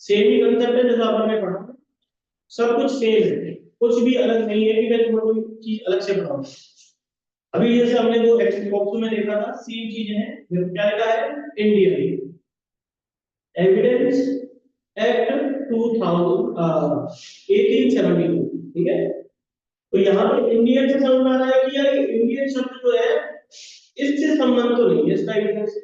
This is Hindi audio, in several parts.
सेम ही कंसेप्ट है जैसा आपने पढ़ा, सब कुछ सेम है, कुछ भी अलग नहीं है कि मैं तुम्हें कोई चीज अलग से बताऊं। अभी जैसे हमने वो एक्सपॉक्सो में देखा था, सेम चीजें हैं। क्या लिखा है? इंडियन एविडेंस एक्ट 1872, ठीक है। तो यहाँ पे इंडियन से समझ में आ रहा है कि यार इंडियन शब्द जो है इससे संबंध तो नहीं है इसका एविडेंस,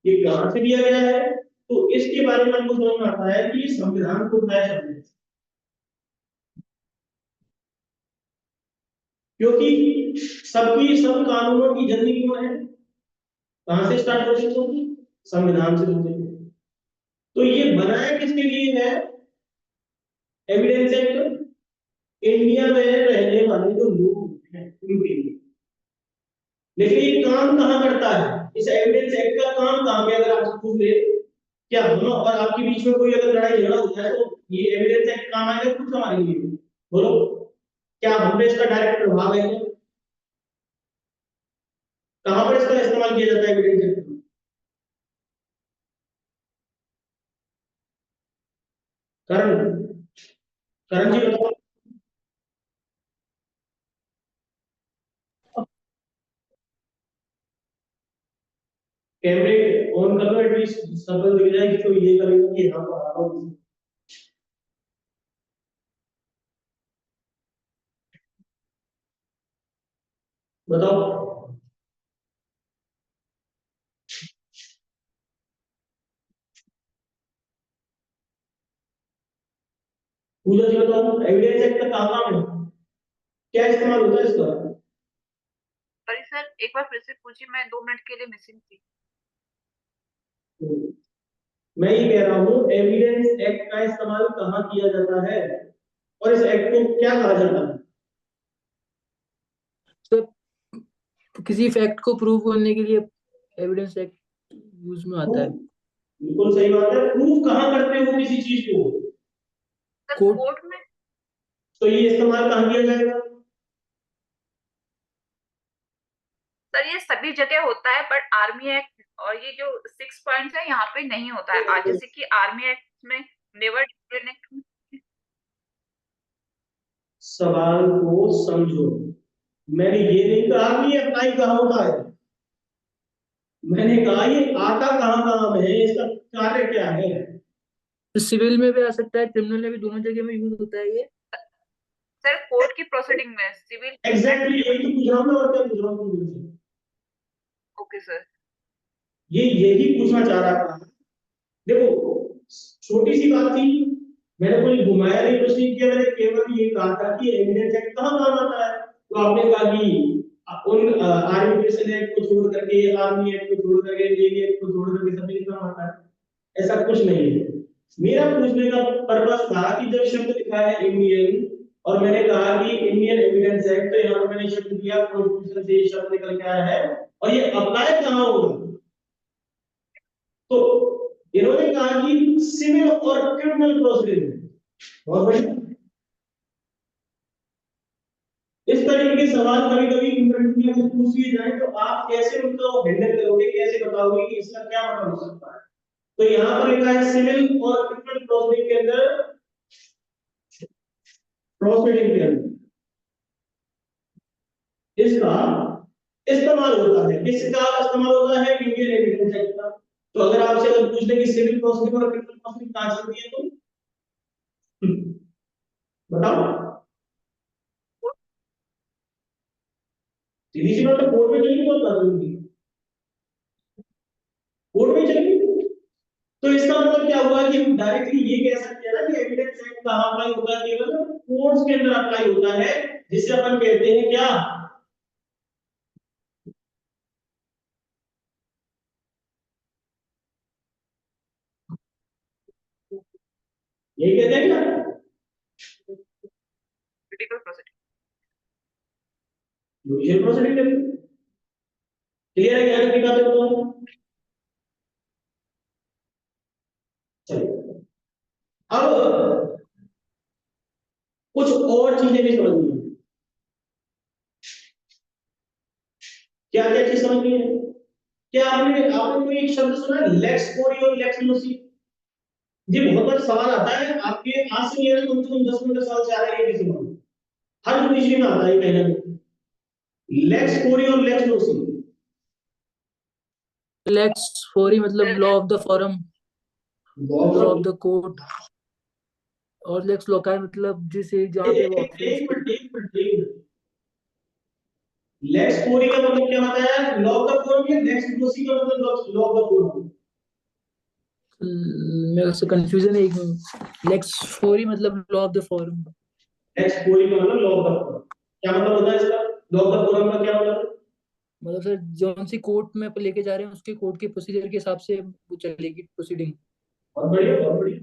ये कहां से दिया गया है, तो इसके बारे में हमको समझ में आता है कि ये संविधान को उठाया शब्द है। क्योंकि सबकी सब कानूनों की जननी कौन है, कहां से स्टार्ट होती है? तो संविधान से होते हैं। तो ये बनाया किसके लिए है? एविडेंस एक्ट इंडिया में रहने वाले जो लोग हैं उनके लिए। लेकिन ये काम कहां करता है? इस एविडेंस एक्ट का काम कहां पे? अगर आपसे पूछ ले क्या हम और आपके बीच में कोई अगर लड़ाई झगड़ा होता है तो ये एविडेंस एक्ट काम आएगा कुछ हमारे लिए? बोलो, क्या हम पे इसका डायरेक्ट प्रभाव है? कहां पर इसका इस्तेमाल किया जाता है एविडेंस एक्ट? करण, करण जी बताओ। कैमरे ऑन कर लो, एटलीस्ट सब दिख जाए कि तो ये करेगा कि हाँ पढ़ा रहा हूं। बताओ पूजा जी, बताओ एविडेंस एक्ट का कहां काम है, क्या इस्तेमाल होता है इसका? सॉरी सर, एक बार फिर से पूछिए, मैं 2 मिनट के लिए मिसिंग थी। मैं ये कह रहा हूँ एविडेंस एक्ट का इस्तेमाल कहाँ किया जाता है और इस एक्ट को क्या कहा जाता है? तो किसी फैक्ट को प्रूव करने के लिए एविडेंस एक्ट यूज में आता है। बिल्कुल सही बात है। प्रूव कहाँ करते हो किसी चीज को? कोर्ट में। तो ये इस्तेमाल कहाँ किया जाएगा? सर ये सभी जगह होता है, बट आर्मी एक्ट और ये जो 6 पॉइंट्स है यहाँ पे नहीं होता है। आज जैसे कि आर्मी एक्ट में नेवर डिक्लेयर एक्ट। सवाल को समझो, मैंने ये नहीं कहा कि ये अप्लाई कहाँ होता है, मैंने कहा ये आता कहाँ कहाँ है, इसका कार्य क्या है। तो सिविल में भी आ सकता है, क्रिमिनल में भी, दोनों जगह में यूज होता है ये। सर कोर्ट की प्रोसीडिंग में सिविल। एग्जैक्टली यही तो पूछ रहा हूँ मैं, और क्या पूछ रहा हूँ तुमसे? Okay sir. ये यही पूछना चाह रहा था। देखो छोटी सी बात थी, मैंने कोई घुमाया नहीं, कुछ नहीं किया, मैंने केवल ये कहा था कि एविडेंस एक्ट कहाँ काम आता है। तो आपने कहा कि उन आर्बिट्रेशन एक्ट को छोड़ करके, आर्मी एक्ट को छोड़ करके, नेवी एक्ट को छोड़ करके सभी काम आता है। ऐसा कुछ नहीं है। मेरा पूछने का पर्पस था कि जब शब्द लिखा है इंडियन और मैंने कहा कि इंडियन एविडेंस एक्ट, तो यहाँ पर मैंने शब्द दिया, कॉन्स्टिट्यूशन से ये शब्द निकल के आया है, और ये अप्लाई कहाँ होगा? तो इन्होंने कहा कि सिविल और क्रिमिनल प्रोसीडिंग। बहुत बढ़िया। इस तरीके के सवाल कभी कभी इंटरव्यू में पूछ लिए जाए तो आप कैसे उनका हैंडल करोगे, कैसे बताओगे कि इसका क्या मतलब हो सकता है? तो यहाँ पर लिखा है सिविल और क्रिमिनल प्रोसीडिंग के अंदर, प्रोसीडिंग के अंदर इसका इस्तेमाल होता है। किसका इस्तेमाल होता है? इंडियन एविडेंस एक्ट का। तो अगर आपसे अगर पूछ ले कि सिविल प्रोसीडिंग और क्रिमिनल प्रोसीडिंग कहां चलती है, तो बताओ। सीधी सी बात है, कोर्ट में चलेगी, बहुत बात होगी, कोर्ट में चलेगी। तो इसका मतलब क्या हुआ कि हम डायरेक्टली ये कह सकते हैं ना कि एविडेंस एक्ट कहां अप्लाई होता है? केवल कोर्ट्स के अंदर अप्लाई होता है, जिसे अपन कहते हैं क्या? यही कहते हैं क्या? Critical proceeding. जुडिशियल प्रोसीडिंग कहते हैं। क्लियर है? ज्ञान की बात है तो चलिए अब कुछ और चीजें भी समझनी है। क्या क्या चीज समझनी है? क्या आपने आपने कोई एक शब्द सुना है, लेक्स कोरी और लेक्स लूसी? ये बहुत बड़ा सवाल आता है आपके, आज से नहीं है, कम से कम 10-15 साल से आ रहा है ये सवाल, हर यूनिवर्सिटी में आता है कहीं ना कहीं। लेक्स कोरी और लेक्स लोसी, लेक्स फोरी मतलब law of the forum, law of the court, और लेक्स लोकाई मतलब जिसे जहाँ पे वो ऑफेंस को। लेक्स कोरी का मतलब क्या होता है, लॉ ऑफ द फॉरम, या लेक्स लोसी का मतलब लॉ ऑफ द फॉरम? मेरे से कंफ्यूजन है एक, लेक्स फोरी मतलब law of the forum. Lex कोरी का मतलब लॉ ऑफ द फॉरम, क्या मतलब होता है इसका, लॉ ऑफ द फॉरम का क्या मतलब? मतलब सर जौन सी कोर्ट में लेके जा रहे हैं उसके कोर्ट के प्रोसीजर के हिसाब से वो चलेगी प्रोसीडिंग। बहुत बढ़िया, बहुत बढ़िया।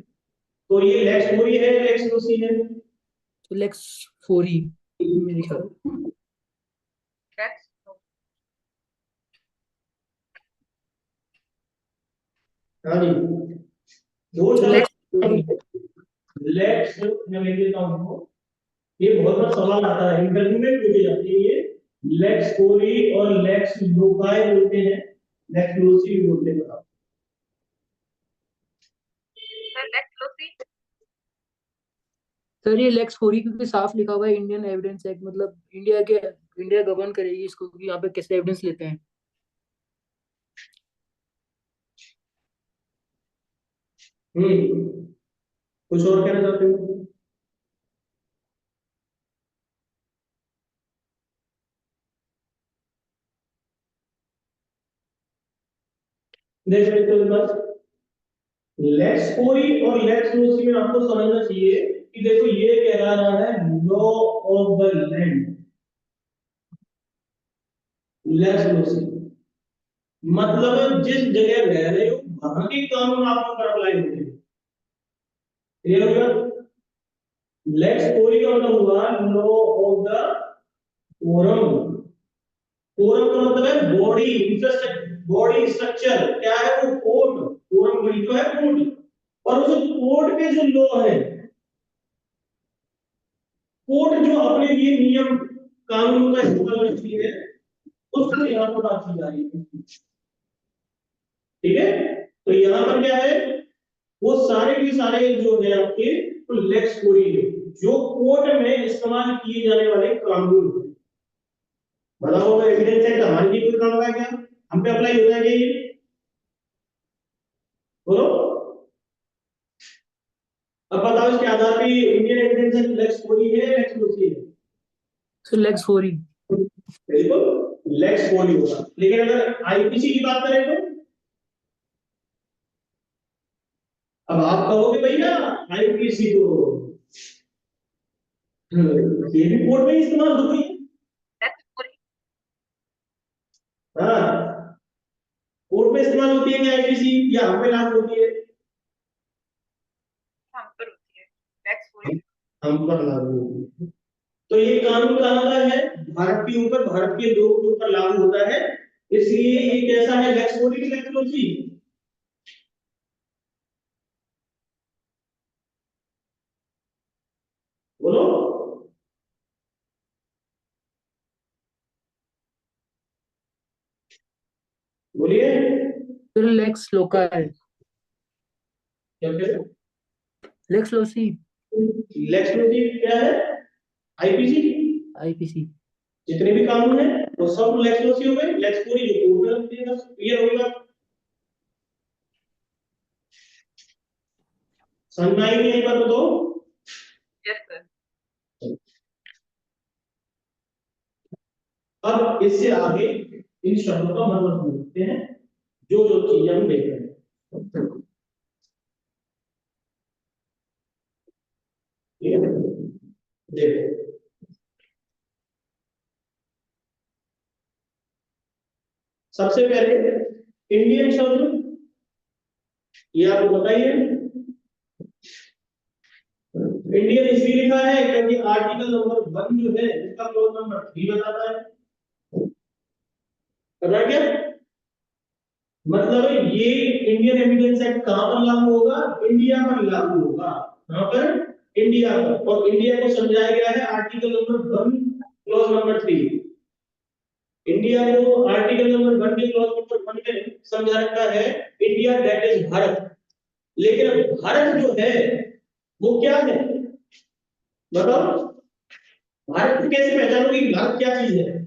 तो ये लेक्स कोरी है, लेक्स लोसी है? तो लेक्स फोरी मेरे ख्याल। That's हाँ जी, दो तो लेक्स फोरी। शब्द। लेक्स, मैं लिख देता हूँ, ये बहुत बड़ा सवाल आता है, इंटरव्यू में पूछे जाते हैं ये। लेक्स कोरी और लेक्स लोकाई बोलते हैं, लेक्स लोसी भी बोलते हैं। sir, let's look see. Sir ये लेक्स फोरी क्योंकि साफ लिखा हुआ है इंडियन एविडेंस एक्ट, मतलब इंडिया गवर्न करेगी इसको कि यहाँ पे कैसे एविडेंस लेते हैं। कुछ और कहना चाहते हो? देख लेते हो बस, लेक्स कोरी और लेक्स लोसी में आपको समझना चाहिए कि देखो ये कह रहा है law of the land, lex loci मतलब जिस जगह रह रहे हो वहां के कानून आपको पर अप्लाई होते हैं। क्लियर हो गया? लेक्स कोरी का मतलब हुआ law of the forum. Forum का मतलब है बॉडी इंफ्रास्ट्रक्चर, बॉडी स्ट्रक्चर क्या है वो, कोर्ट। फोरम बड़ी तो है कोर्ट, और उस कोर्ट के जो लॉ है, कोर्ट जो अपने लिए नियम कानून का इस्तेमाल करती है, उसको यहाँ पर बात की जा रही है। ठीक है, तो यहाँ पर क्या है, वो सारे के सारे जो है आपके, तो लेक्स कोरी है, जो कोर्ट में इस्तेमाल किए जाने वाले कानून है। बताओ एविडेंस एक्ट हमारे लिए कोई काम का है क्या, हम पे अप्लाई हो जाएगा ये? बोलो। अब बताओ इसके आधार पे इंडियन एविडेंस एक्ट लेक्स कोरी है, लेक्स लोसी है? सो लेक्स फोरी। बिल्कुल लेक्स कोरी होगा, लेकिन अगर आईपीसी की बात करें तो अब आप कहोगे भैया आईपीसी तो ये भी कोर्ट में इस्तेमाल हो रही है। That's good. हाँ, कोर्ट में इस्तेमाल होती है क्या आईपीसी, या हम पे लागू होती है? हम पर होती है। That's good. हम पर लागू होती है। तो ये कानून कहाँ का है, भारत के ऊपर, भारत के लोगों के ऊपर लागू होता है, इसलिए ये कैसा है, लेक्स कोरी की लेक्स लोसी? बोलो। बोलिए। फिर लेक्स लोकाई, क्या कह रहे हो? लेक्स लोसी, लेक्स लोसी क्या है, आईपीसी। आईपीसी। जितने भी कानून है वो सब लेक्स लोसी हो गए, लेक्स कोरी जो कोर्ट में लगती है, बस क्लियर होगा। समझ में आई नहीं आई बात? बताओ। Yes, sir. अब इससे आगे इन शब्दों का मतलब समझते हैं, जो जो चीजें हम देख रहे हैं। ठीक है, देखो सबसे पहले इंडियन शब्द, ये आपको बताइए। इंडियन इसलिए लिखा है क्योंकि आर्टिकल नंबर 1 जो है इसका क्लॉज नंबर 3 बताता है। पता है क्या मतलब, ये इंडियन एविडेंस एक्ट कहां पर लागू होगा, इंडिया पर लागू होगा। कहां पर, इंडिया पर, और इंडिया को समझाया गया है article number 1 clause number 3। India को आर्टिकल नंबर 1 के क्लॉज नंबर 1 में समझा रखा है, इंडिया दैट इज भारत। लेकिन अब भारत जो है वो क्या है, बताओ। भारत को कैसे पहचानोगे कि भारत क्या चीज है?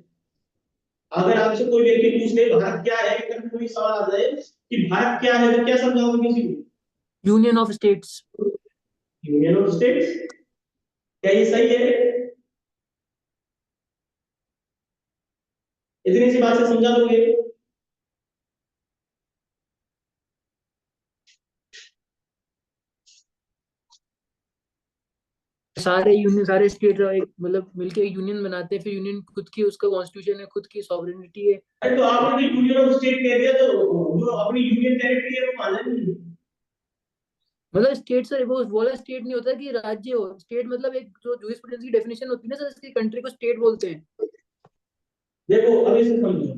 अगर आपसे कोई व्यक्ति पूछ ले भारत क्या है, कभी कोई सवाल आ जाए कि भारत क्या है, तो क्या समझाओगे किसी को? Union of states. Union of states. क्या ये सही है? इतनी सी बात से समझा दोगे? सारे यूनियन, सारे स्टेट एक मतलब मिलके एक यूनियन बनाते हैं, फिर यूनियन खुद की, उसका कॉन्स्टिट्यूशन है, खुद की सॉवरेनिटी है। अरे तो आपने यूनियन ऑफ स्टेट कह दिया, तो जो अपनी यूनियन टेरिटरी है वो माना नहीं। मतलब स्टेट सर, वो वाला स्टेट नहीं होता कि राज्य हो। स्टेट मतलब एक जो जूरिस्प्रूडेंस की डेफिनेशन होती है ना सर, इसकी कंट्री को स्टेट बोलते हैं। देखो अब इसे समझो,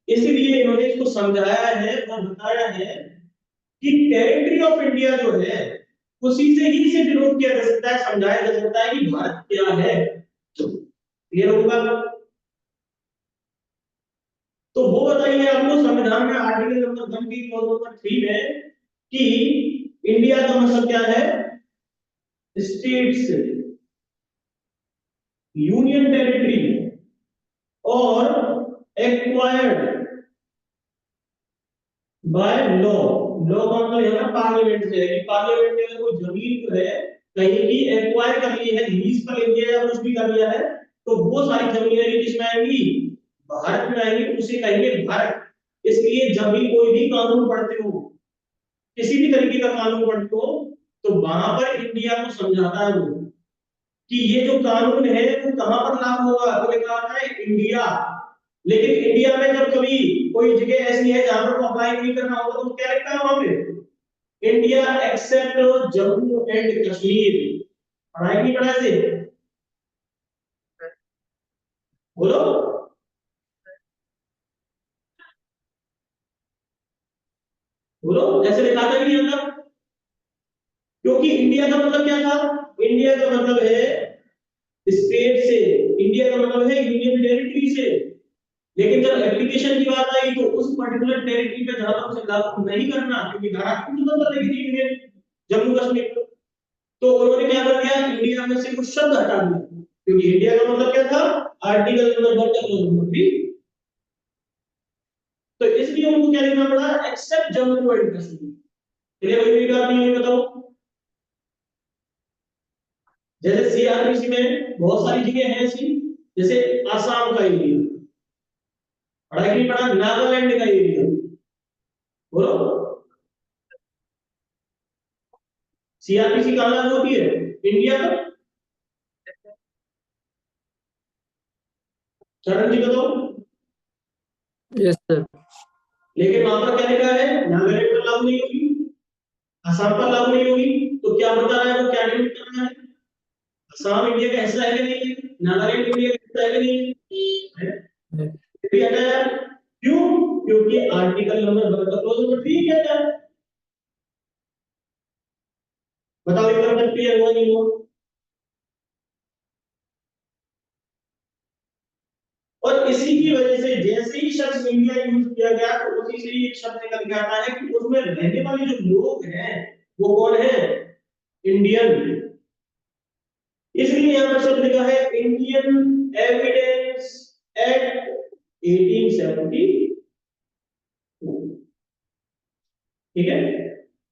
इसीलिए इन्होंने इसको समझाया है और बताया है कि टेरिटरी ऑफ इंडिया जो है उसी से ही इसे डिनोट किया जा सकता है, समझाया जा सकता है कि भारत क्या है। क्लियर होगा? तो वो बताइए आपको संविधान में आर्टिकल नंबर 1 की क्लॉज नंबर 3 में कि इंडिया का मतलब क्या है? स्टेट्स, यूनियन टेरिटरी और एक्वायर्ड बाय लॉ। लॉ का मतलब यहाँ पार्लियामेंट से है कि पार्लियामेंट ने अगर कोई जमीन जो है कहीं की एक्वायर कर ली है, लीज पर ले लिया है या कुछ भी कर लिया है, तो वो सारी जमीनें किसमें आएंगी? भारत में आएंगी, उसे कहेंगे भारत। इसलिए जब भी कोई भी कानून पढ़ते हो, किसी भी तरीके का कानून पढ़ते हो, तो वहां पर इंडिया को समझाता है वो कि ये जो कानून है वो कहां पर लागू होगा, तो लिखा होता है इंडिया। लेकिन इंडिया में जब कभी कोई जगह ऐसी है जहां पर अप्लाई नहीं करना होगा, तो क्या लिखा है वहां पे? India accept Jammu and Kashmir. पढ़ाई की पढ़ाई से बोलो, बोलो ऐसे लिखा था कि नहीं अंदर? क्योंकि इंडिया का मतलब क्या था? इंडिया का मतलब है स्टेट से, इंडिया का मतलब है यूनियन टेरिटरी से। लेकिन जब एप्लीकेशन की बात आई तो उस पर्टिकुलर टेरिटरी पे धारा से लागू नहीं करना, क्योंकि धारा खुद बदल रही थी यूनियन जम्मू कश्मीर को। तो उन्होंने क्या कर दिया, इंडिया में से कुछ शब्द हटा दिया, क्योंकि इंडिया का मतलब क्या था? आर्टिकल नंबर 1 का क्लॉज नंबर 3। तो इसलिए उनको क्या लिखना पड़ा? Except Jammu and Kashmir. चलिए भाई मेरी बात नहीं बताओ। जैसे सीआरपीसी में बहुत सारी जगह है ऐसी, जैसे आसाम का एरिया, पढ़ा कि नहीं पढ़ा? नागालैंड का एरिया, बोलो। सीआरपीसी कहां लागू होती है? इंडिया का। चरण जी बताओ। Yes sir. लेकिन वहां पर क्या लिखा है? नागालैंड पर लागू नहीं होगी, असम पर लागू नहीं होगी। तो क्या बता रहा है वो, क्या डिनोट कर रहा है? असम इंडिया का हिस्सा है कि नहीं है? नागालैंड इंडिया का हिस्सा है कि नहीं है? भी हटाया। क्यों? क्योंकि आर्टिकल नंबर 1 का क्लॉज नंबर 3 कहता है। बताओ एक बार क्लियर हुआ नहीं हुआ? और इसी की वजह से जैसे ही शब्द इंडिया यूज किया गया, तो उसी से ही एक शब्द निकल के आता है कि उसमें रहने वाले जो लोग हैं वो कौन है? इंडियन। इसलिए यहां पर शब्द लिखा है इंडियन एविडेंस एक्ट 1872। ठीक है,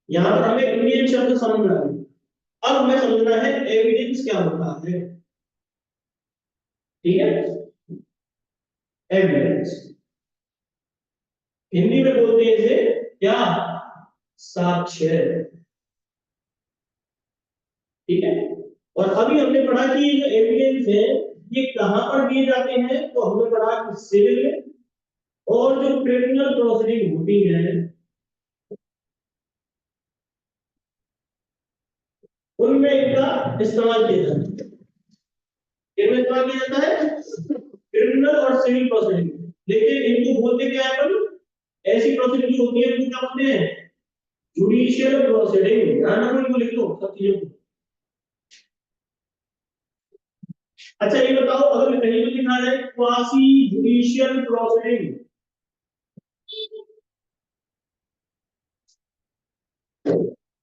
यहां पर हमें इंडियन शब्द समझना है। अब हमें समझना है एविडेंस क्या होता है। ठीक है, एविडेंस हिंदी में बोलते हैं इसे क्या? साक्ष्य। ठीक है, और अभी हमने पढ़ा कि ये जो एविडेंस है ये कहां पर दिए जाते हैं, तो हमने पढ़ा कि सिविल और जो क्रिमिनल प्रोसीडिंग होती है उनमें इनका इस्तेमाल किया जाता है। इनमें इस्तेमाल किया जाता है क्रिमिनल और सिविल प्रोसीडिंग। लेकिन इनको बोलते क्या है अपन? ऐसी प्रोसीडिंग जो होती है उनको क्या बोलते हैं? Judicial proceeding. ध्यान रखो, इनको लिख लो सब चीजों को। अच्छा ये बताओ, अगर कहीं पर लिखा जाए क्वासी जुडिशियल प्रोसीडिंग,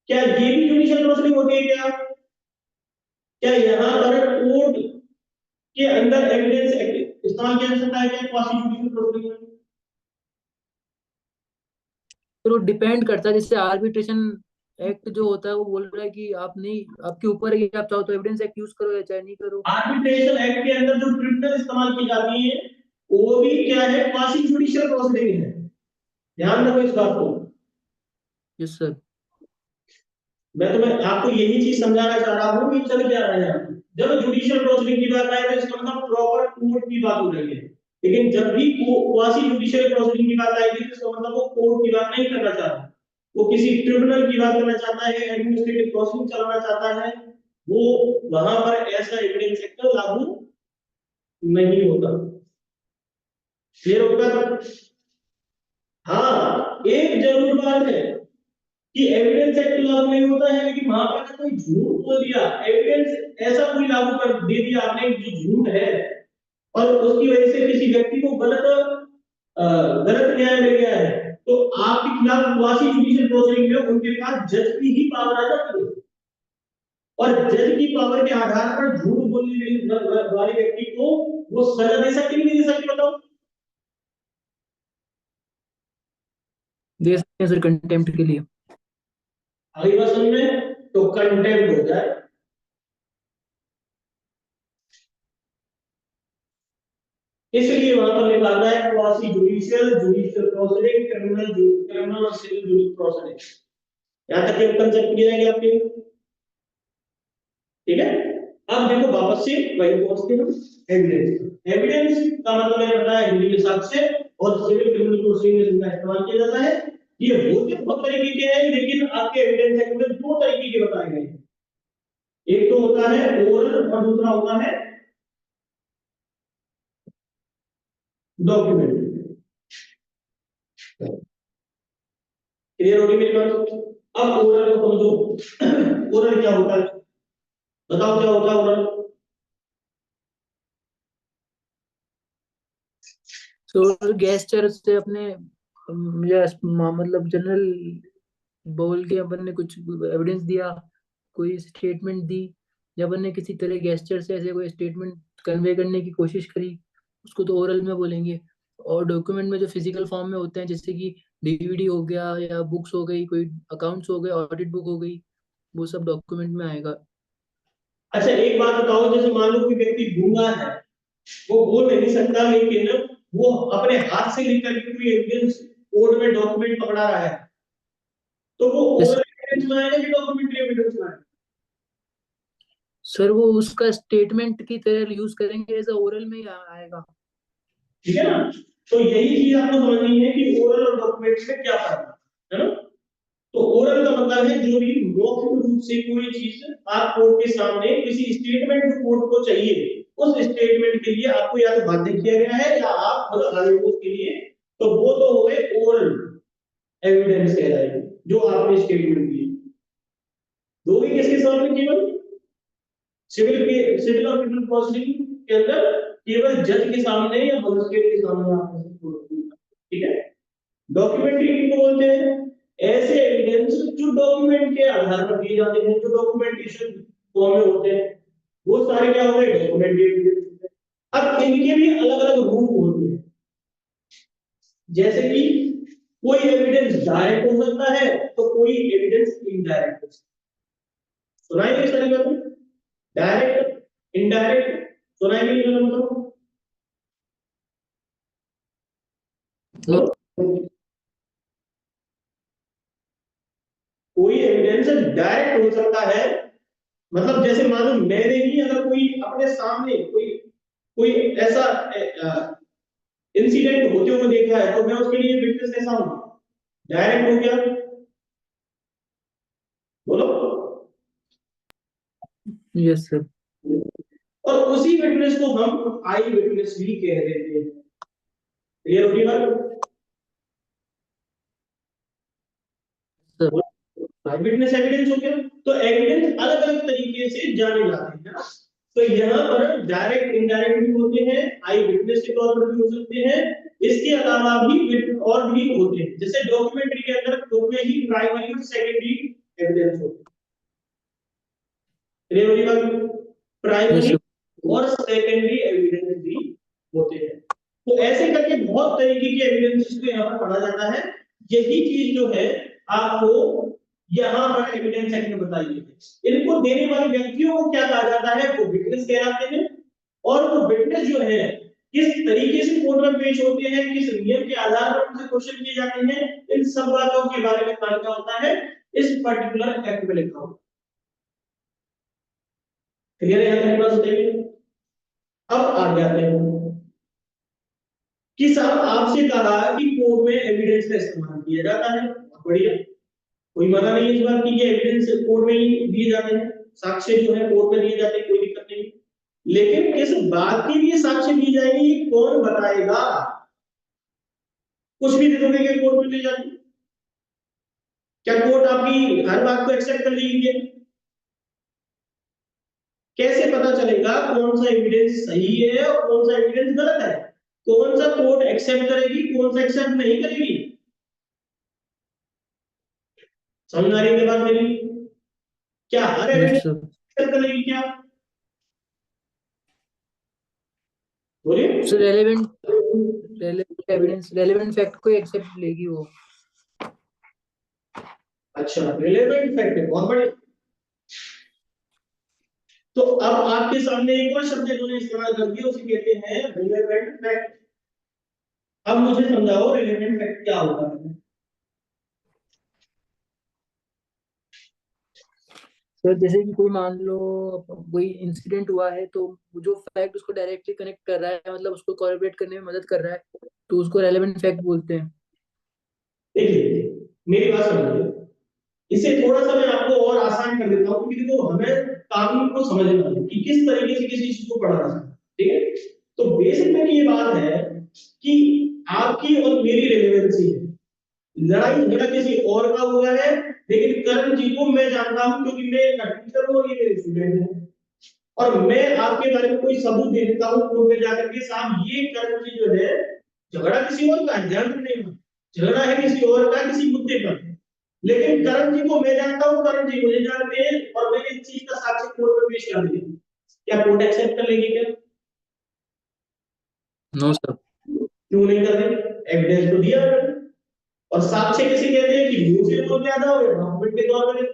क्या ये भी जुडिशियल प्रोसीडिंग होती है क्या? क्या यहाँ पर कोर्ट के अंदर एविडेंस इस्तेमाल किया जा सकता है क्या क्वासी जुडिशियल प्रोसीडिंग में? फिर वो डिपेंड करता है, जैसे आर्बिट्रेशन एक्ट जो होता है वो बोल रहा है कि आप नहीं, आपके ऊपर है कि आप चाहो तो एविडेंस एक्ट यूज करो या चाहे नहीं करो। आर्बिट्रेशन एक्ट के अंदर जो ट्रिब्यूनल इस्तेमाल की जाती है वो भी क्या है, क्वासी जुडिशियल प्रोसीडिंग है। ध्यान रखो इस बात को। Yes sir. मैं तुम्हें आपको यही चीज समझाना चाह रहा हूँ कि चल क्या रहा है यहाँ पे। जब जुडिशियल प्रोसीडिंग की बात आए तो इसका मतलब प्रॉपर कोर्ट की बात हो रही है, लेकिन जब भी क्वासी जुडिशियल प्रोसीडिंग की बात आएगी तो इसका मतलब वो कोर्ट की बात नहीं करना चाहता, वो किसी ट्रिब्यूनल की बात करना चाहता है, एडमिनिस्ट्रेटिव प्रोसीडिंग चलाना चाहता है। वो वहां पर ऐसा एविडेंस एक्ट लागू नहीं होता। क्लियर होगा? हाँ, एक जरूर बात है कि एविडेंस एक्ट लागू नहीं होता है, लेकिन वहां पर अगर कोई झूठ बोल दिया, एविडेंस ऐसा कोई लागू कर दे दिया आपने जो झूठ है, और उसकी वजह से किसी व्यक्ति को गलत न्याय मिल गया है, तो आपके खिलाफ क्वासी जुडिशियल प्रोसीडिंग में उनके पास जज की ही पावर आ जाती है, और जज की पावर के आधार पर झूठ बोलने वाले व्यक्ति को वो सजा दे सकते नहीं दे सकते, बताओ? दे सकते हैं सर, कंटेम्प्ट के लिए। अगली बात समझ में, तो कंटेम्प्ट हो जाए। इसलिए वहां पर लिखा है quasi judicial, judicial proceeding, criminal और सिविल जुडिशियल प्रोसीडिंग। यहां तक ये कंसेप्ट क्लियर है आपके? ठीक है। अब देखो वापस से वही पहुंचते हैं एविडेंस। एविडेंस का मतलब मैंने बताया हिंदी में साक्ष्य, और सिविल क्रिमिनल प्रोसीडिंग में इनका इस्तेमाल किया जाता है। ये होते बहुत तरीके के हैं, लेकिन आपके एविडेंस एक्ट में दो तरीके के बताए गए हैं। एक तो होता है ओरल और दूसरा होता है डॉक्यूमेंट। क्लियर होगी मेरी बात? अब ओरल को समझो। ओरल क्या होता है, बताओ क्या होता है ओरल? तो गेस्चर से अपने या मतलब जनरल बोल के अपन ने कुछ एविडेंस दिया, कोई स्टेटमेंट दी, या अपन ने किसी तरह गेस्चर से ऐसे कोई स्टेटमेंट कन्वे करने की कोशिश करी, उसको तो ओरल में बोलेंगे। और डॉक्यूमेंट में जो फिजिकल फॉर्म में होते हैं, जैसे कि डीवीडी हो गया या बुक्स हो गई, कोई अकाउंट्स हो गए, ऑडिट बुक हो गई, वो सब डॉक्यूमेंट में आएगा। अच्छा एक बात बताओ, जैसे मान लो कोई व्यक्ति गूंगा है, वो बोल नहीं सकता, लेकिन वो अपने हाथ से लिख करके कोई एविडेंस कोर्ट में डॉक्यूमेंट पकड़ा रहा है, तो वो यस ओरल एविडेंस में आएगा कि डॉक्यूमेंट्री एविडेंस में आएगा? सर, वो उसका स्टेटमेंट की तरह यूज करेंगे, एज ओरल में ही आएगा। ठीक है ना? तो यही चीज आपको समझनी है कि ओरल और डॉक्यूमेंट में क्या फर्क है ना? तो ओरल का मतलब है जो भी मौखिक रूप से कोई चीज आप कोर्ट के सामने किसी स्टेटमेंट जो कोर्ट को चाहिए, उस स्टेटमेंट के लिए आपको या तो बाध्य किया गया है या आप मतलब उसके लिए, तो वो तो हो गए ओरल एविडेंस कहलाएगी जो आपने स्टेटमेंट दिए। दोगे किसके सामने? केवल सिविल और क्रिमिनल प्रोसीडिंग के अंदर केवल जज के सामने या मजिस्ट्रेट के सामने आप ऐसे बोल सकते हैं। ठीक है। डॉक्यूमेंट्री किनको बोलते हैं? ऐसे एविडेंस जो डॉक्यूमेंट के आधार पर दिए जाते हैं, जो डॉक्यूमेंटेशन फॉर्म में होते हैं, वो सारे क्या हो गए? डॉक्यूमेंट्री एविडेंस होते हैं। अब इनके भी अलग अलग रूप होते हैं, जैसे कि कोई एविडेंस डायरेक्ट हो सकता है तो कोई एविडेंस इनडायरेक्ट हो सकता है। सुनाई सारी बातें? डायरेक्ट, इनडायरेक्ट, सुनाई नहीं देना मतलब? नो। कोई एविडेंस डायरेक्ट हो सकता है, मतलब जैसे मान लो मैंने ही अगर कोई अपने सामने कोई कोई ऐसा इंसिडेंट होते हुए देखा है, तो मैं उसके लिए विटनेस कैसा हूं? डायरेक्ट हो गया। बोलो। Yes sir. और उसी विटनेस को हम आई विटनेस भी कह देते हैं। क्लियर होगी बात? सर आई विटनेस एविडेंस हो गया। तो एविडेंस अलग अलग तरीके से जाने जाते हैं ना? तो यहाँ पर डायरेक्ट इनडायरेक्ट भी होते हैं, आई विटनेस के तौर पर भी हो सकते हैं, इसके अलावा भी और भी होते हैं। जैसे डॉक्यूमेंट्री के अंदर दो में ही प्राइमरी और सेकेंडरी एविडेंस होते हैं, प्राइमरी और सेकेंडरी एविडेंस भी होते हैं। तो ऐसे करके बहुत तरीके के एविडेंसेस को यहाँ पर पढ़ा जाता है। यही चीज जो है आपको यहाँ पर एविडेंस एक्ट में बताई गई है। इनको देने वाले व्यक्तियों को क्या कहा जाता है, वो विटनेस कहलाते हैं। और वो विटनेस जो है किस तरीके से कोर्ट में पेश होते हैं, किस नियम के आधार पर उनसे क्वेश्चन किए जाते हैं, इन सब बातों के बारे में क्या होता है इस पर्टिकुलर एक्ट में लिखा होता है। क्लियर है यहाँ तक बात बताइए। अब आ जाते हैं कि साहब आपसे कहा कि कोर्ट में एविडेंस का इस्तेमाल किया जाता है, बढ़िया, कोई मना नहीं है इस बात की कि एविडेंस कोर्ट में ही दिए जाते हैं, साक्ष्य जो है कोर्ट में दिए जाते हैं, कोई दिक्कत नहीं। लेकिन किस बात के लिए साक्ष्य दी जाएगी ये कौन बताएगा? कुछ भी दे दोगे कि कोर्ट में ले जाती, क्या कोर्ट आपकी हर बात को एक्सेप्ट कर लेगी? कैसे पता चलेगा कौन सा एविडेंस सही है और कौन सा एविडेंस गलत है? कौन सा कोर्ट एक्सेप्ट करेगी, कौन सा एक्सेप्ट नहीं करेगी? समझ आ रही है बात मेरी? क्या हर एविडेंस एक्सेप्ट करेगी क्या? बोलिए। Sir relevant evidence, relevant fact को एक्सेप्ट लेगी वो। अच्छा, रिलेवेंट फैक्ट है, बहुत बढ़िया। तो अब आपके सामने एक और शब्द इन्होंने इस्तेमाल कर दिया, उसे कहते हैं रिलेवेंट फैक्ट। अब मुझे समझाओ रिलेवेंट फैक्ट क्या होता है? सर जैसे कि कोई मान लो कोई इंसिडेंट हुआ है, तो जो फैक्ट उसको डायरेक्टली कनेक्ट कर रहा है, मतलब उसको कोरिलेट करने में मदद कर रहा है, तो उसको रेलेवेंट फैक्ट बोलते हैं। देखिए मेरी बात समझिए, इसे थोड़ा सा मैं आपको और आसान कर देता हूं, क्योंकि देखो हमें कानून को समझना है कि किस तरीके से किसी चीज को पढ़ना है, ठीक है? तो बेसिक में ये बात है कि आपकी और मेरी रेलेवेंसी है। लड़ाई झगड़ा किसी और का हुआ है, लेकिन करण जी को मैं जानता हूं क्योंकि मैं एक टीचर हूं और ये मेरे स्टूडेंट हैं, और मैं आपके बारे में कोई सबूत दे देता हूं कोर्ट में जाकर के, साहब ये करण जी जो है झगड़ा किसी और का है, ध्यान रखना, झगड़ा है किसी और का किसी मुद्दे पर, लेकिन करण जी को मैं जानता हूं, करण जी मुझे जानते हैं, और मैंने इस चीज का साक्ष्य कोर्ट में पेश कर दिया। क्या कोर्ट एक्सेप्ट कर लेगी क्या? No sir. क्यों नहीं कर रही? एविडेंस तो दिया है। और साक्ष्य किसे कहते हैं कि मुंह से बोल के आता हो या डॉक्यूमेंट के तौर पर?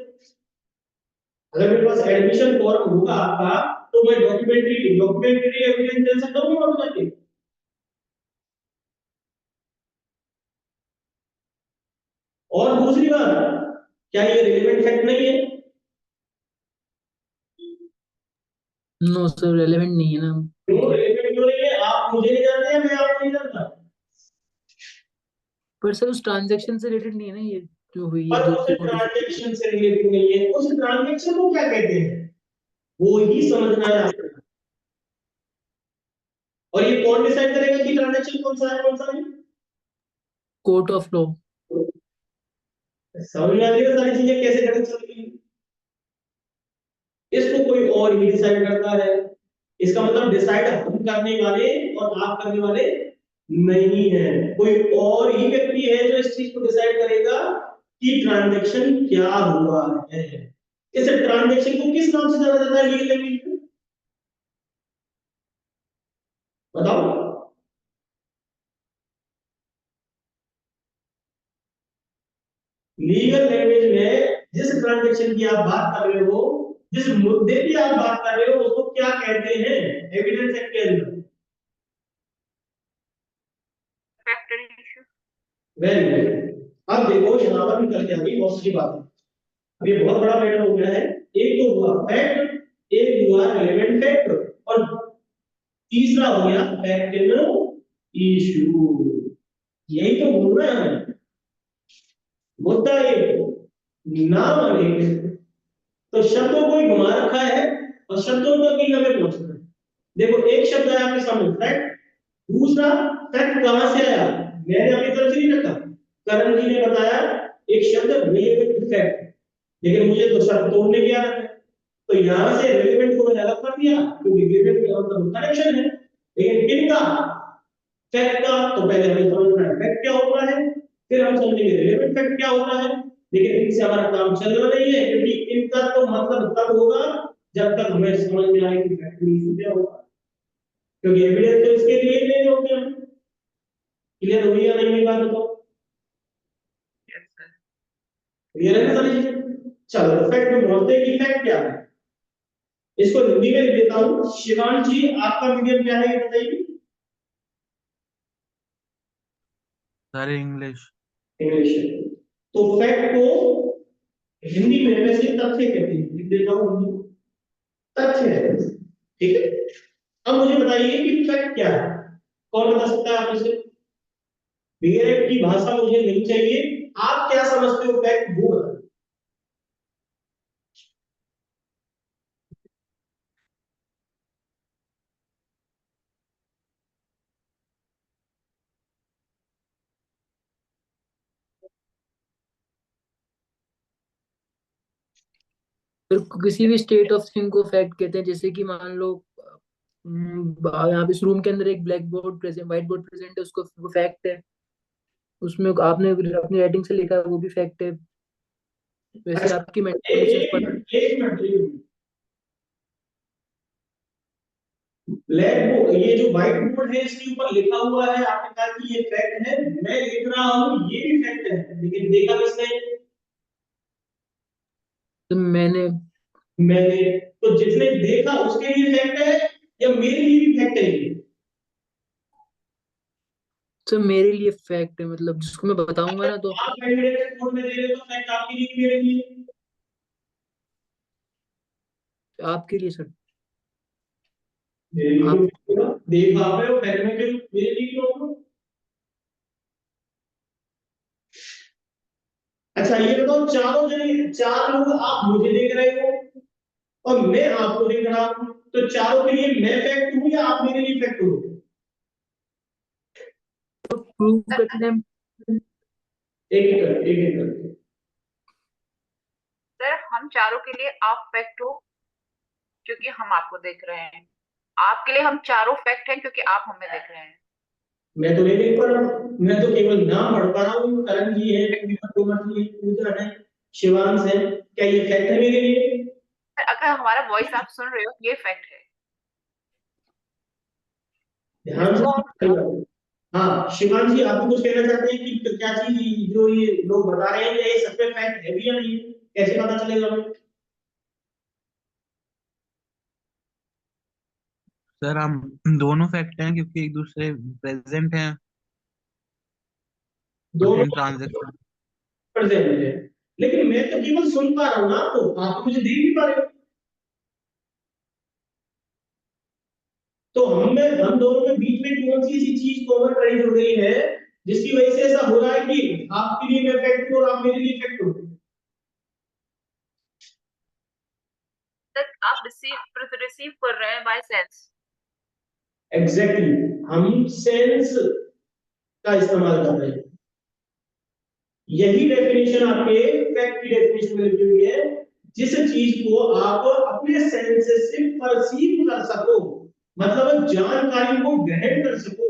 अगर मेरे पास एडमिशन फॉर्म होगा आपका, तो मैं डॉक्यूमेंट्री एविडेंस दे सकता हूं वहां जाके। और दूसरी बात, क्या ये रिलेवेंट फैक्ट नहीं है? नो सर, रेलेवेंट नहीं है ना। क्यों रिलेवेंट क्यों नहीं है? आप मुझे नहीं जानते हैं, मैं आपको नहीं जानता, पर सर उस ट्रांजैक्शन से रिलेटेड नहीं है ना, ये जो हुई है पर जो उस छोटी सी। ट्रांजैक्शन से रिलेटेड नहीं है। उस ट्रांजैक्शन को क्या कहते हैं वो ही समझना है आपको। और ये कौन डिसाइड करेगा कि ट्रांजैक्शन कौन सा है कौन सा नहीं? Court of law. समझ में आ रही है सारी चीजें कैसे घटित चल रही हैं? इसको कोई और ही डिसाइड करता है। इसका मतलब डिसाइड हम करने वाले और आप करने वाले नहीं है, कोई और ही व्यक्ति है जो इस चीज को डिसाइड करेगा कि ट्रांजैक्शन क्या हुआ है। इस ट्रांजैक्शन को किस नाम से जाना जाता है लीगल लैंग्वेज में? बताओ। लीगल लैंग्वेज में जिस ट्रांजैक्शन की आप बात कर रहे हो, जिस मुद्दे की आप बात कर रहे हो, उसको क्या कहते हैं एविडेंस एक्ट के अंदर? Factor issue. Very good. अब देखो यहाँ पर भी करके आ गई बहुत सी बात। अब ये बहुत बड़ा मैटर हो गया है। एक तो हुआ फैक्ट, एक हुआ रिलेवेंट फैक्ट, और तीसरा हो गया फैक्ट इन इशू। यही तो बोल रहे हैं, मुद्दा एक नाम अनेक। तो शब्दों को ही घुमा रखा है और शब्दों तक ही हमें पहुंचना है। देखो एक शब्द है आपके सामने फैक्ट, दूसरा फैक्ट कहां से आया? मैंने अपनी तरफ से नहीं रखा, करण जी ने बताया एक शब्द रिलेवेंट फैक्ट, लेकिन मुझे तो शब्द तोड़ने की आदत है, तो यहां से रिलेवेंट को मैंने अलग कर दिया क्योंकि रिलेवेंट का मतलब कनेक्शन है। लेकिन किनका? फैक्ट का। तो पहले हमें समझना है फैक्ट क्या होता है, फिर हम समझेंगे रिलेवेंट फैक्ट क्या होता है, लेकिन इनसे हमारा काम चल रहा नहीं है, क्योंकि इनका तो मतलब तब होगा जब तक हमें समझ में आए कि फैक्ट क्या होगा, क्योंकि एविडेंस तो इसके लिए ले होते हैं। क्लियर हुई या नहीं ये बात बताओ? Yes sir. क्लियर है ना सारी चीजें? चलो फैक्ट में बोलते हैं कि फैक्ट क्या है, इसको हिंदी में लिख देता हूँ। शिवांश जी आपका मीडियम क्या है ये बताइए? Sir English. इंग्लिश। तो फैक्ट को हिंदी में वैसे तथ्य कहते हैं, लिख देता हूँ हिंदी में, तथ्य है, ठीक है। अब मुझे बताइए कि फैक्ट क्या है, कौन बता सकता है आप इसे? बगैर की भाषा मुझे नहीं चाहिए, आप क्या समझते हो फैक्ट वो बताइए। फिर किसी भी स्टेट ऑफ थिंग को फैक्ट कहते हैं, जैसे कि मान लो यहाँ पे इस रूम के अंदर एक black board present, white board present है, उसको वो फैक्ट है। उसमें आपने अपनी राइटिंग से लिखा है, वो भी फैक्ट है। वैसे अच्छा, आपकी मेंटल एक कंडीशन एक पर मिनट एक मिनट एक मिनट। ब्लैक बोर्ड, ये जो व्हाइट बोर्ड है इसके ऊपर लिखा हुआ है, आपने कहा कि ये फैक्ट है, मैं लिख रहा हूँ ये भी फैक्ट है, लेकिन देखा किसने? तो मैंने। तो जिसने देखा उसके लिए फैक्ट है या मेरे लिए भी फैक्ट है ये? तो मेरे लिए फैक्ट है, मतलब जिसको मैं बताऊंगा ना तो आप एविडेंस कोर्ट में दे रहे हो तो फैक्ट आपके लिए भी मेरे लिए। आपके लिए सर। मेरे लिए आप तो होगा। देख आप रहे हो फैक्ट में, क्यों मेरे लिए क्यों होगा? अच्छा ये बताओ, चारों जने, चार लोग आप मुझे देख रहे हो और मैं आपको देख रहा हूं, तो चारों के लिए मैं फैक्ट हूं या आप मेरे लिए फैक्ट हो? प्रूव करने एक एक करके, एक एक करके। सर हम चारों के लिए आप फैक्ट हो क्योंकि हम आपको देख रहे हैं। आपके लिए हम चारों फैक्ट हैं क्योंकि आप हमें देख रहे हैं। मैं तो नहीं देख पा रहा हूँ, मैं तो केवल नाम पढ़ पा रहा हूँ। करण जी है, तोमर जी है, पूजा है, शिवांश है, क्या ये फैक्ट है मेरे लिए? सर, अगर हमारा वॉइस आप सुन रहे हो ये फैक्ट है। ध्यान से इसको सुनिएगा। हाँ शिवांश जी, आप भी कुछ कहना चाहते हैं कि क्या चीज जो ये लोग बता रहे हैं क्या ये सच में फैक्ट है भी या नहीं है? कैसे पता चलेगा हमें? सर हम दोनों फैक्ट हैं क्योंकि एक दूसरे प्रेजेंट हैं उस दोनों दिन ट्रांजेक्शन। प्रेजेंट है, लेकिन मैं तो केवल सुन पा रहा हूँ ना, तो आप तो मुझे देख भी पा रहे हो। तो हम दोनों में बीच में कौन सी ऐसी चीज कॉमन खड़ी हो गई है जिसकी वजह से ऐसा हो रहा है कि आपके लिए मैं फैक्ट हूं और आप मेरे लिए फैक्ट हो? सर आप रिसीव कर रहे हैं बाय सेंस। एग्जैक्टली हम सेंस का इस्तेमाल कर रहे हैं। यही डेफिनेशन आपके फैक्ट की डेफिनेशन में लिखी हुई है, जिस चीज को आप अपने सेंसेस से परसीव कर सको, मतलब जानकारी को ग्रहण कर सको।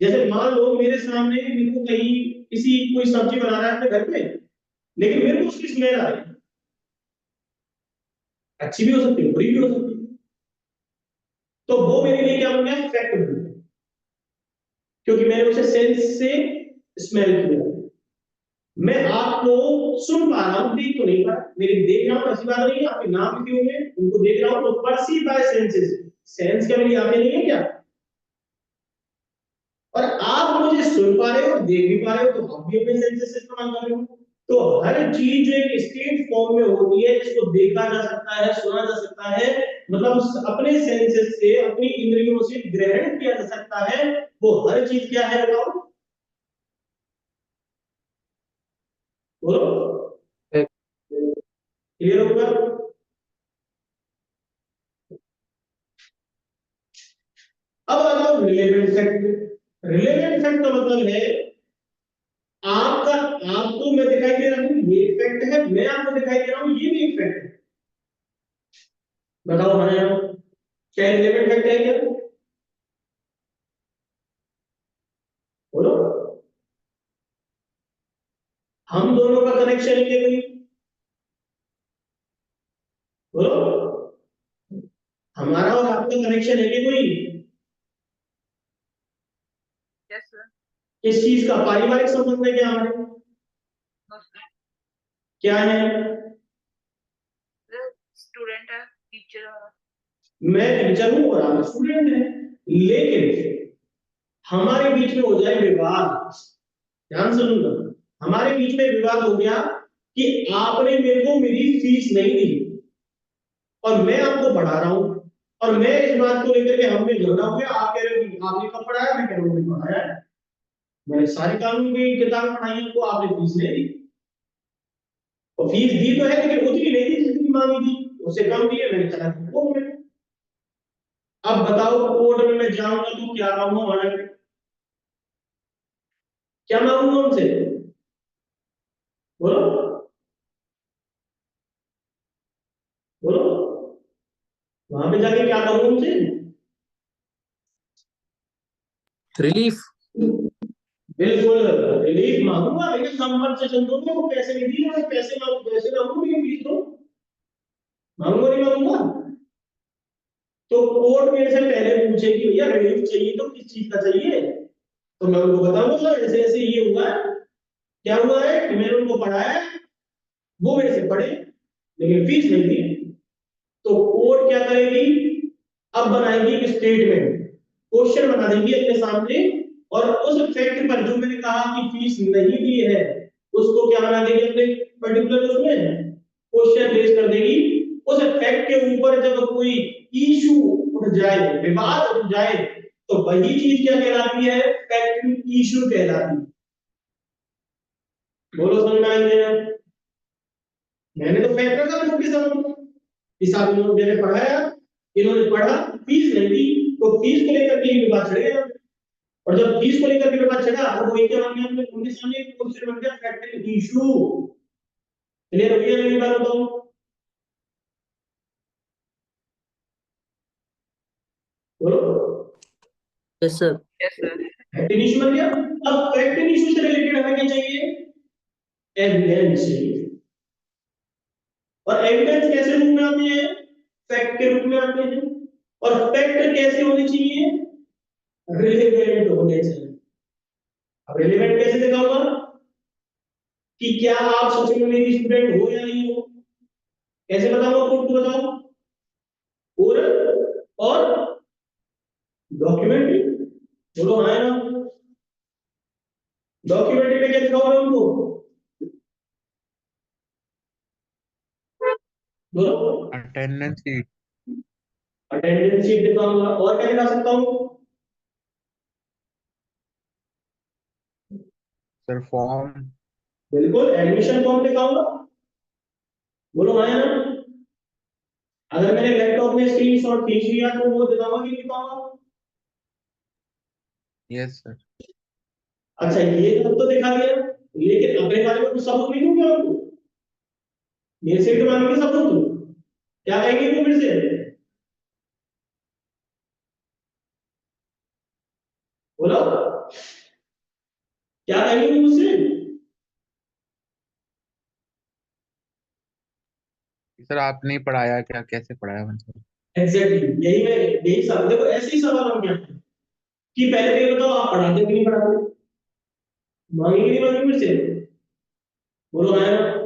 जैसे मान लो मेरे सामने मेरे को कहीं किसी कोई सब्जी बना रहा है अपने घर पे, लेकिन मेरे को उसकी स्मेल आ रही है, अच्छी भी हो सकती है बुरी भी हो सकती है, तो वो मेरे लिए क्या बन गया? फैक्ट बन गया, क्योंकि मैंने उसे सेंस से स्मेल किया। मैं आपको सुन पा रहा हूं, देख तो नहीं पा रहा, लेकिन देख रहा हूं, ऐसी बात नहीं है। आपके नाम लिखे हुए हैं, उनको देख रहा हूं, तो परसीव बाय सेंसेस। सेंस क्या मेरी आंखें नहीं है क्या? और आप मुझे सुन पा रहे हो, देख भी पा रहे हो, तो आप भी अपने सेंसेस इस्तेमाल कर रहे हो। तो हर चीज जो एक स्टेट फॉर्म में होती है, जिसको देखा जा सकता है, सुना जा सकता है, मतलब अपने सेंसेस से, अपनी इंद्रियों से ग्रहण किया जा सकता है, वो हर चीज क्या है बताओ? बोलो, क्लियर होगा? अब आ जाओ रिलेवेंट फैक्ट। रिलेवेंट फैक्ट का मतलब है आपका, आपको मैं दिखाई दे रहा हूं ये फैक्ट है, मैं आपको दिखाई दे रहा हूं ये भी एक फैक्ट है। बताओ हाँ या no? क्या रिलेवेंट फैक्ट है क्या? बोलो। हम दोनों का कनेक्शन है क्या कोई? बोलो, हमारा और आपका कनेक्शन है क्या कोई? Yes sir. किस चीज का? पारिवारिक संबंध है क्या हमारे? क्या है? स्टूडेंट है, टीचर है। मैं टीचर हूं और आप स्टूडेंट हैं, लेकिन हमारे बीच में हो जाए विवाद, ध्यान से सुनना, हमारे बीच में विवाद हो गया कि आपने मेरे को मेरी फीस नहीं दी और मैं आपको पढ़ा रहा हूं, और मैं इस बात को लेकर के हमने झगड़ा हो गया, आप कह रहे हो कि आपने कब पढ़ाया, मैं कह रहा हूं मैंने पढ़ाया है, मैंने सारे कानून की किताबें पढ़ाई हैं, तो आपने फीस नहीं दी। और फीस दी तो है लेकिन उतनी नहीं दी जितनी मांगी थी, उससे कम दी है, मैंने चला कोर्ट में। अब बताओ, कोर्ट में मैं जाऊंगा तो क्या मांगूंगा वहां पे? क्या मांगूंगा उनसे? बोलो बोलो, वहां पे जाके क्या कहूंगा उनसे? रिलीफ। बिल्कुल रिलीफ मांगूंगा, लेकिन कंपनसेशन दो, मेरे को पैसे नहीं दिए, मैं पैसे मांगू, पैसे मांगूंगा, लेकिन फीस दो, मांगूंगा नहीं मांगूंगा? तो कोर्ट मेरे से पहले पूछे कि भैया रिलीफ चाहिए तो किस चीज का चाहिए, तो मैं उनको बताऊंगा सर ऐसे ऐसे ये हुआ है। क्या हुआ है कि मैंने उनको पढ़ाया है, वो मेरे से पढ़े लेकिन फीस नहीं दी। तो कोर्ट क्या करेगी? अब बनाएगी एक स्टेटमेंट, क्वेश्चन बना देंगी अपने सामने, और उस फैक्ट पर जो मैंने कहा कि फीस नहीं दी है, उसको क्या बना देगी अपने पर्टिकुलर उसमें क्वेश्चन रेज कर देगी। उस फैक्ट के ऊपर जब कोई इशू उठ जाए, विवाद उठ जाए, तो वही चीज क्या कहलाती है? फैक्ट इशू कहलाती है। बोलो समझ में आएंगे? मैंने तो फैक्ट रखा उनके सामने, हिसाब इन्होंने मैंने पढ़ाया, इन्होंने पढ़ा, फीस नहीं दी, तो फीस को लेकर के ये विवाद चढ़ेगा। और जब फीस को लेकर के विवाद चढ़ा तो वो क्या बन गया, हमने उनके सामने एक क्वेश्चन बन गया फैक्ट इशू। क्लियर हो गया मेरी बात? बताओ। बोलो, yes sir. Yes sir. Fact issue बन गया। अब फैक्ट इशू से रिलेटेड हमें क्या चाहिए? एविडेंस चाहिए। और एविडेंस कैसे रूप में आते हैं? फैक्ट के रूप में आते हैं। और फैक्ट कैसे होने चाहिए? रिलेवेंट होने चाहिए। अब रिलेवेंट कैसे दिखाऊंगा कि क्या आप सच में मेरी स्टूडेंट हो या नहीं हो? कैसे बताऊंगा कोर्ट को? बताओ। और डॉक्यूमेंट्री। बोलो हाँ या ना? डॉक्यूमेंट्री में क्या दिखाऊंगा उनको? बोलो। Attendance sheet. अटेंडेंस शीट दिखाऊंगा, और क्या दिखा सकता हूँ? Sir form. बिल्कुल एडमिशन फॉर्म दिखाऊंगा। बोलो हाँ या ना? अगर मैंने लैपटॉप में स्क्रीनशॉट खींच लिया तो वो दिखाऊंगा कि नहीं दिखाऊंगा? Yes sir. अच्छा ये सब तो दिखा दिया, लेकिन अपने बारे में कुछ सबूत नहीं दूंगा उनको? मेरे से भी तो मांगेंगे सबूत, क्या कहेंगे वो फिर से? बोलो, क्या कहेंगे वो मुझसे? सर आपने ही पढ़ाया क्या, कैसे पढ़ाया मतलब? एग्जैक्टली यही सवाल, देखो ऐसे ही सवाल हम क्या कि पहले तो ये बताओ आप पढ़ाते कि नहीं पढ़ाते? मांगेंगे नहीं मांगेंगे फिर से? बोलो हाँ या ना?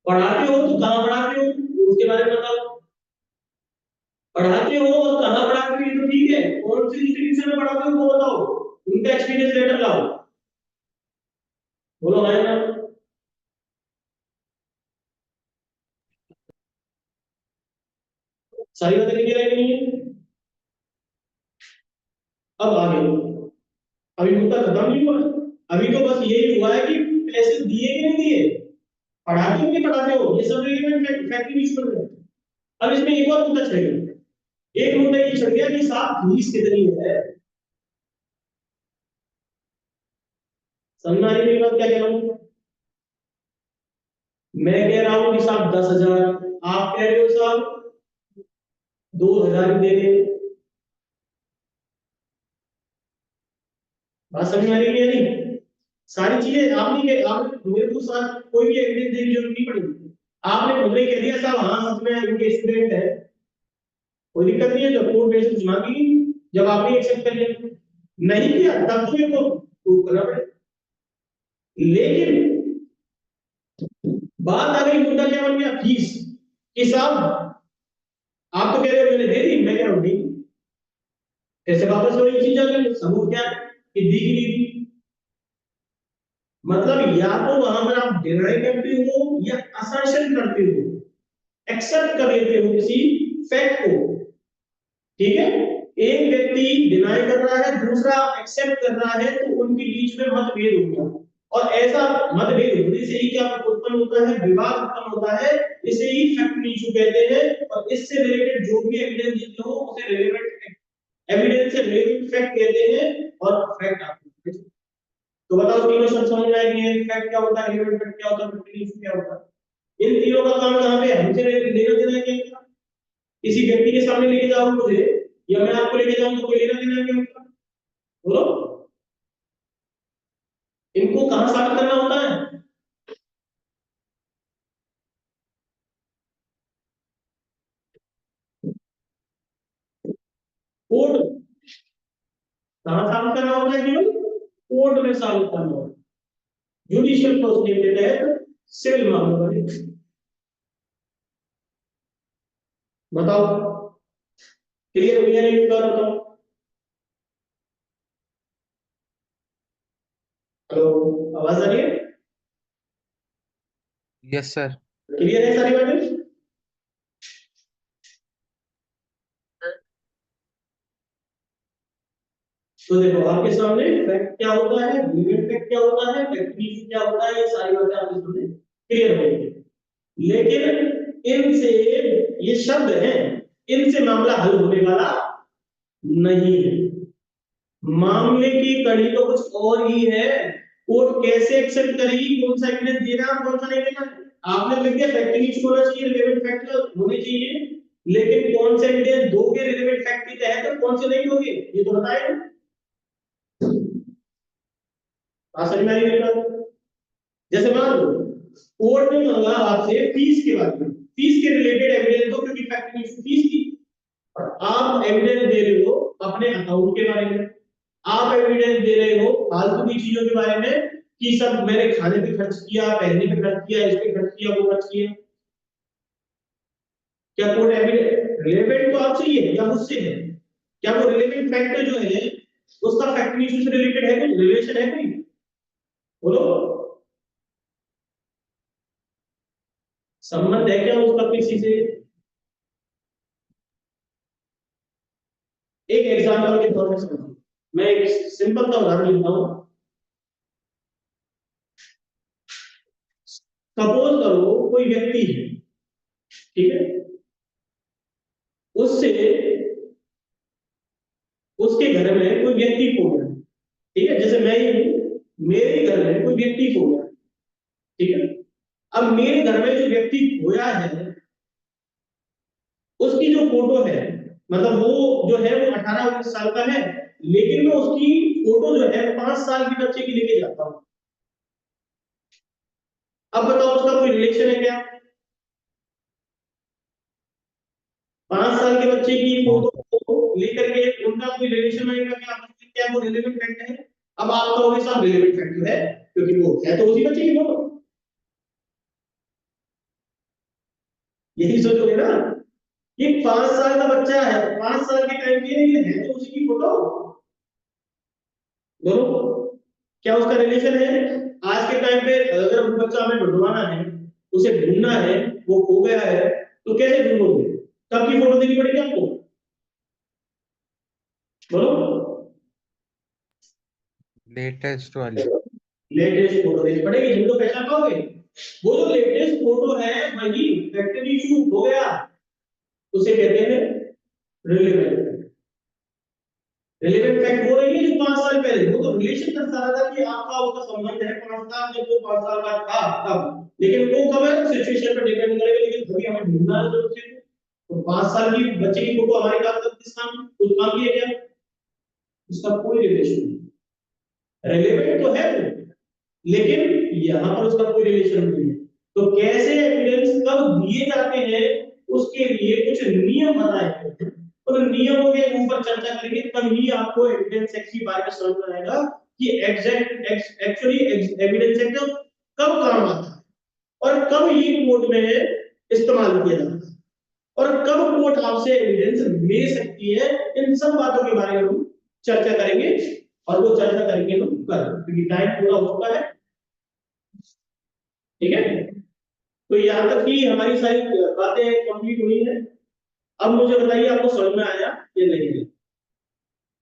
पढ़ाते हो तो कहाँ पढ़ाते हो उसके बारे में बताओ। पढ़ाते हो और कहाँ पढ़ाते हो ये तो ठीक है, कौन सी इंस्टीट्यूशन में पढ़ाते हो वो बताओ, उनका एक्सपीरियंस लेटर लाओ। बोलो हाँ या ना? सारी बातें क्लियर है कि नहीं है? अब आगे, अभी मुद्दा खत्म नहीं हुआ है। अभी तो बस यही हुआ है कि पैसे दिए कि नहीं दिए, पढ़ाते हो कि पढ़ाते हो, ये सब रिलेवेंट फैक्ट इशू है। अब इसमें एक और मुद्दा चढ़ गया, एक मुद्दा ये चढ़ गया कि साहब फीस कितनी है? समझ आ रही मेरी बात क्या कह रहा हूँ? मैं कह रहा हूँ कि साहब 10,000, आप कह रहे हो साहब 2,000 ही दे दे। बात समझ में आ रही है या नहीं? सारी चीजें आपने मेरे को साथ कोई भी एविडेंस देने की जरूरत नहीं पड़ी, आपने खुद ही कह दिया साहब हाँ सच में इनके स्टूडेंट है, कोई दिक्कत नहीं है, तो कोर्ट में कुछ मांगी जब आपने एक्सेप्ट कर लिया, नहीं किया तब तो मेरे को प्रूव करना पड़ेगा। लेकिन बात आ गई, मुद्दा क्या बन गया, फीस कि साहब आप तो कह रहे हो मैंने दे दी, मैं कह रहा हूं नहीं, कैसे वापस वही चीज आ गई, सबूत क्या है कि दी की नहीं दी। मतलब या तो वहां पर आप डिनाई करते हो या असर्शन करते हो, एक्सेप्ट कर लेते हो किसी फैक्ट को, ठीक है। एक व्यक्ति डिनाई कर रहा है, दूसरा एक्सेप्ट कर रहा है, तो उनके बीच में मतभेद हो गया, और ऐसा मतभेद होने से ही क्या उत्पन्न होता है, विवाद उत्पन्न होता है, इसे ही फैक्ट इशू कहते हैं। और इससे रिलेटेड जो भी एविडेंस देते हो उसे रिलेवेंट एविडेंस से रिलेवेंट फैक्ट कहते हैं, और फैक्ट आपको तो बताओ तीनों शब्द समझ में आएंगे, फैक्ट क्या होता है, रिलेवेंट फैक्ट क्या होता है, फैक्ट इशू क्या होता है। इन तीनों का काम कहां पे, हमसे लेना देना है क्या, किसी व्यक्ति के सामने लेके जाओ मुझे, या मैं आपको लेके जाऊं तो कोई लेना देना है क्या उनका, बोलो। इनको कहां साबित करना होता है, कोर्ट, कहां साबित करना होता है केवल कोर्ट में साबित करना होता है, जुडिशियल प्रोसीडिंग के तहत सिविल मामलों में। बताओ क्लियर हो गया, नहीं बात बताओ। हेलो, आवाज आ रही है, यस सर। क्लियर है सारी बातें। तो देखो आपके सामने फैक्ट क्या होता है, रिलेवेंट फैक्ट क्या होता है, फैक्ट इशू क्या होता है, ये सारी बातें आपके सामने क्लियर हो गई। लेकिन इनसे, ये शब्द हैं, इनसे मामला हल होने वाला नहीं है। मामले की कड़ी तो कुछ और ही है, कोर्ट कैसे एक्सेप्ट करेगी, कौन सा एविडेंस देना कौन सा नहीं देना। आपने लिख दिया फैक्ट इशू होना चाहिए, रिलेवेंट फैक्ट होने चाहिए, लेकिन कौन से एविडेंस दोगे रिलेवेंट फैक्ट के तहत और कौन से नहीं दोगे, ये तो बताए। समझ में आई मेरी बात। जैसे मान लो कोर्ट ने मांगा आपसे फीस के बारे में, फीस के रिलेटेड एविडेंस दो, क्योंकि फैक्ट इशू फीस की, और आप एविडेंस दे रहे हो अपने अकाउंट के बारे में, आप एविडेंस दे रहे हो फालतू की चीजों के बारे में कि सब मैंने खाने पे खर्च किया, पहनने पे खर्च किया, इस पे खर्च किया, वो खर्च किया। क्या कोर्ट एविडेंस रिलेवेंट तो आपसे ही है या मुझसे है, क्या वो रिलेवेंट फैक्टर जो है उसका फैक्ट इशू से रिलेटेड है, कोई रिलेशन है कोई, बोलो संबंध है क्या उसका किसी से। एक एग्जांपल के तौर पर समझो, मैं एक सिंपल सा उदाहरण लेता हूं। सपोज करो कोई व्यक्ति है, ठीक है, उससे उसके घर में कोई व्यक्ति खो गया, ठीक है, जैसे मैं ही हूं, मेरे घर में कोई व्यक्ति खो गया, ठीक है। अब मेरे घर में जो व्यक्ति खोया है उसकी जो फोटो है, मतलब वो जो है वो 18-19 साल का है, लेकिन मैं उसकी फोटो जो है 5 साल के बच्चे की लेके जाता हूं। अब बताओ उसका कोई रिलेशन है क्या, 5 साल के बच्चे की फोटो को लेकर के उनका कोई रिलेशन आएगा क्या, क्या वो रिलेवेंट फैक्ट है। अब आप कहोगे साहब रिलेवेंट फैक्ट है, क्योंकि वो है तो उसी बच्चे की फोटो, यही सोचोगे ना कि 5 साल का बच्चा है, 5 साल के टाइम के लिए है तो उसी की फोटो, दोनों क्या उसका रिलेशन है। आज के टाइम पे अगर वो बच्चा हमें ढूंढवाना है, उसे ढूंढना है, वो खो गया है, तो कैसे ढूंढोगे, कब की फोटो देनी पड़ेगी आपको, बोलो। लेटेस्ट वाली। लेटेस्ट फोटो देनी पड़ेगी, जिनको पहचान पाओगे। वो जो लेटेस्ट फोटो है वही फैक्टर इशू हो गया, उसे कहते हैं रिलेवेंट। रिलेवेंट फैक्ट वो नहीं है जो 5 साल पहले, वो तो रिलेशन दर्शा रहा था कि आपका उसका संबंध है 5 साल, जब वो 5 साल का था तब, लेकिन वो कब है सिचुएशन पर डिपेंड करेगा, लेकिन अभी हमें ढूंढना है तो उसे, तो 5 साल की बच्चे की फोटो हमारे पास तक किस काम, कुछ काम किया क्या, उसका कोई रिलेशन नहीं, रिलेवेंट तो है वो, लेकिन यहाँ पर उसका कोई रिलेशन नहीं है। तो कैसे एविडेंस कब दिए जाते हैं उसके लिए कुछ नियम बनाए गए हैं, तो नियमों के ऊपर चर्चा करेंगे, तब ही आपको एविडेंस एक्ट के बारे में समझ में आएगा कि एक्चुअली एविडेंस एक्ट कब काम आता है और कब ये कोर्ट में इस्तेमाल किया जाता है और कब कोर्ट आपसे एविडेंस ले सकती है। इन सब बातों के बारे में हम चर्चा करेंगे और वो चर्चा करेंगे हम कल, क्योंकि टाइम पूरा हो चुका है। ठीक है, तो यहाँ तक की हमारी सारी बातें कंप्लीट हुई है। अब मुझे बताइए आपको समझ में आया या नहीं?